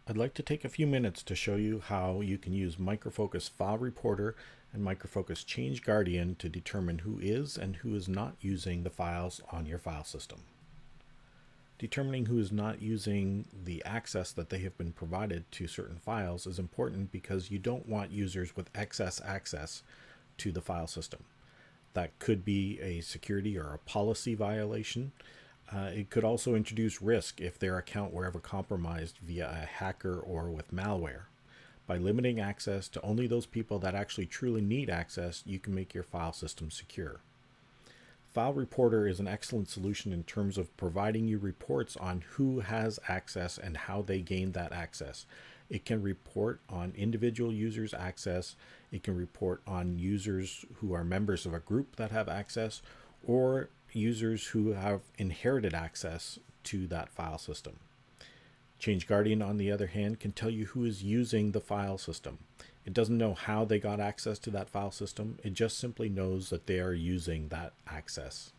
I'd like to take a few minutes to show you how you can use Micro Focus File Reporter and Micro Focus Change Guardian to determine who is and who is not using the files on your file system. Determining who is not using the access that they have been provided to certain files is important because you don't want users with excess access to the file system. That could be a security or a policy violation. It could also introduce risk if their account were ever compromised via a hacker or with malware. By limiting access to only those people that actually truly need access, you can make your file system secure. File Reporter is an excellent solution in terms of providing you reports on who has access and how they gained that access. It can report on individual users' access. It can report on users who are members of a group that have access, or users who have inherited access to that file system. Change Guardian, on the other hand, can tell you who is using the file system. It doesn't know how they got access to that file system. It just simply knows that they are using that access.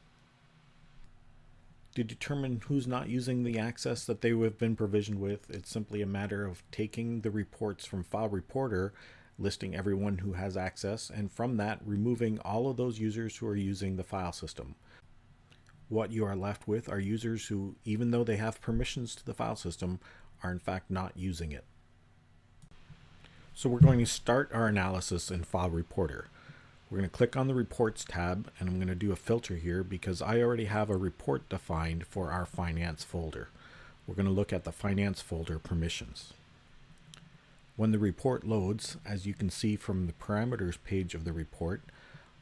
To determine who's not using the access that they have been provisioned with, it's simply a matter of taking the reports from File Reporter, listing everyone who has access, and from that removing all of those users who are using the file system. What you are left with are users who, even though they have permissions to the file system, are in fact not using it. So we're going to start our analysis in File Reporter. We're going to click on the Reports tab, and I'm going to do a filter here because I already have a report defined for our Finance folder. We're going to look at the Finance folder permissions. When the report loads, as you can see from the parameters page of the report,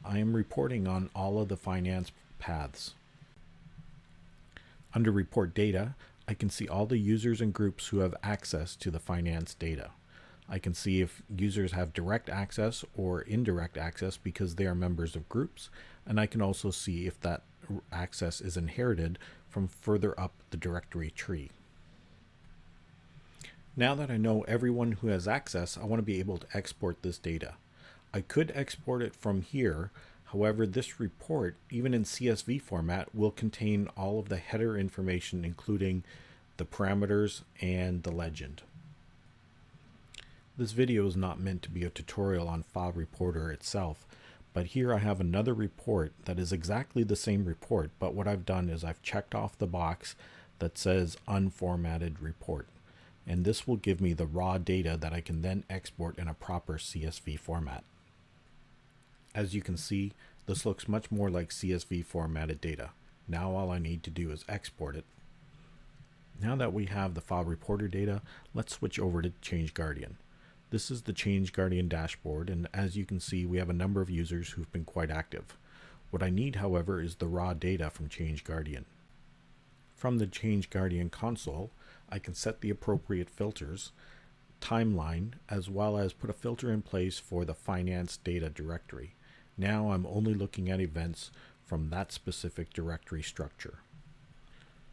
I am reporting on all of the Finance paths. Under Report Data, I can see all the users and groups who have access to the Finance data. I can see if users have direct access or indirect access because they are members of groups, and I can also see if that access is inherited from further up the directory tree. Now that I know everyone who has access, I want to be able to export this data. I could export it from here. However, this report, even in CSV format, will contain all of the header information, including the parameters and the legend. This video is not meant to be a tutorial on File Reporter itself, but here I have another report that is exactly the same report, but what I've done is I've checked off the box that says Unformatted Report, and this will give me the raw data that I can then export in a proper CSV format. As you can see, this looks much more like CSV formatted data. Now all I need to do is export it. Now that we have the File Reporter data, let's switch over to Change Guardian. This is the Change Guardian dashboard, and as you can see, we have a number of users who've been quite active. What I need, however, is the raw data from Change Guardian. From the Change Guardian console, I can set the appropriate filters, timeline, as well as put a filter in place for the Finance data directory. Now I'm only looking at events from that specific directory structure.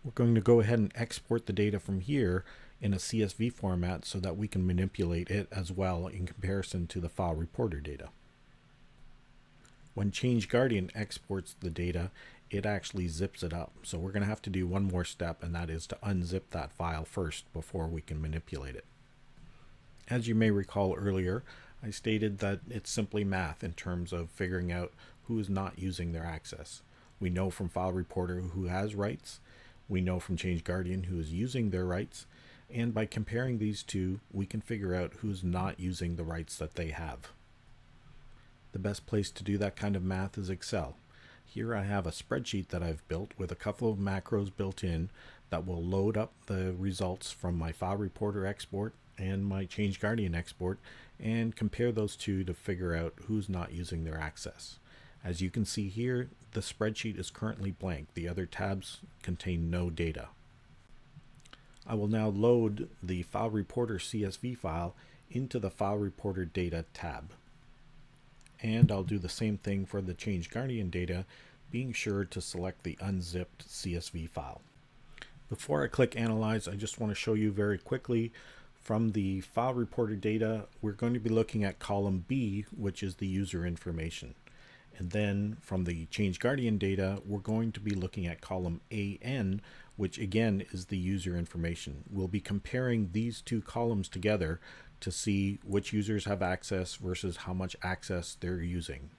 We're going to go ahead and export the data from here in a CSV format so that we can manipulate it as well in comparison to the File Reporter data. When Change Guardian exports the data, it actually zips it up. So we're going to have to do one more step, and that is to unzip that file first before we can manipulate it. As you may recall earlier, I stated that it's simply math in terms of figuring out who is not using their access. We know from File Reporter who has rights. We know from Change Guardian who is using their rights. And by comparing these two, we can figure out who's not using the rights that they have. The best place to do that kind of math is Excel. Here I have a spreadsheet that I've built with a couple of macros built in that will load up the results from my File Reporter export and my Change Guardian export and compare those two to figure out who's not using their access. As you can see here, the spreadsheet is currently blank. The other tabs contain no data. I will now load the File Reporter CSV file into the File Reporter Data tab. And I'll do the same thing for the Change Guardian data, being sure to select the unzipped CSV file. Before I click Analyze, I just want to show you very quickly from the File Reporter data, we're going to be looking at column B, which is the user information. And then from the Change Guardian data, we're going to be looking at column AN, which again is the user information. We'll be comparing these two columns together to see which users have access versus how much access they're using.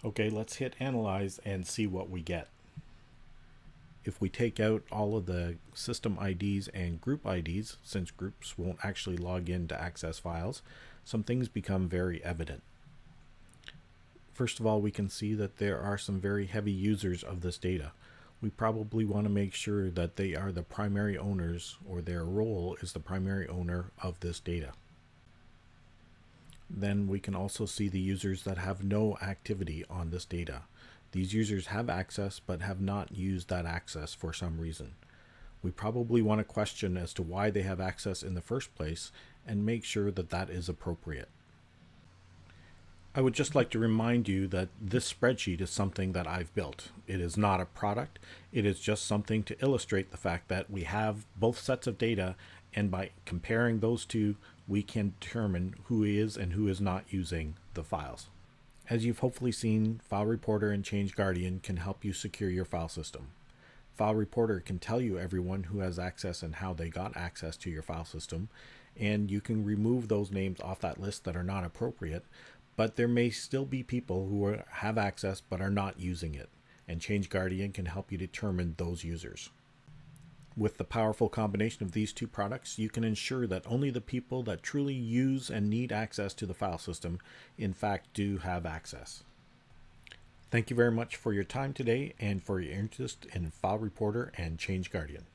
Okay, let's hit analyze and see what we get. If we take out all of the system IDs and group IDs, since groups won't actually log in to access files, some things become very evident. First of all, we can see that there are some very heavy users of this data. We probably want to make sure that they are the primary owners, or their role is the primary owner of this data. Then we can also see the users that have no activity on this data. These users have access but have not used that access for some reason. We probably want to question as to why they have access in the first place and make sure that that is appropriate. I would just like to remind you that this spreadsheet is something that I've built. It is not a product. It is just something to illustrate the fact that we have both sets of data, and by comparing those two, we can determine who is and who is not using the files. As you've hopefully seen, File Reporter and Change Guardian can help you secure your file system. File Reporter can tell you everyone who has access and how they got access to your file system, and you can remove those names off that list that are not appropriate, but there may still be people who have access but are not using it, and Change Guardian can help you determine those users. With the powerful combination of these two products, you can ensure that only the people that truly use and need access to the file system, in fact, do have access. Thank you very much for your time today and for your interest in File Reporter and Change Guardian.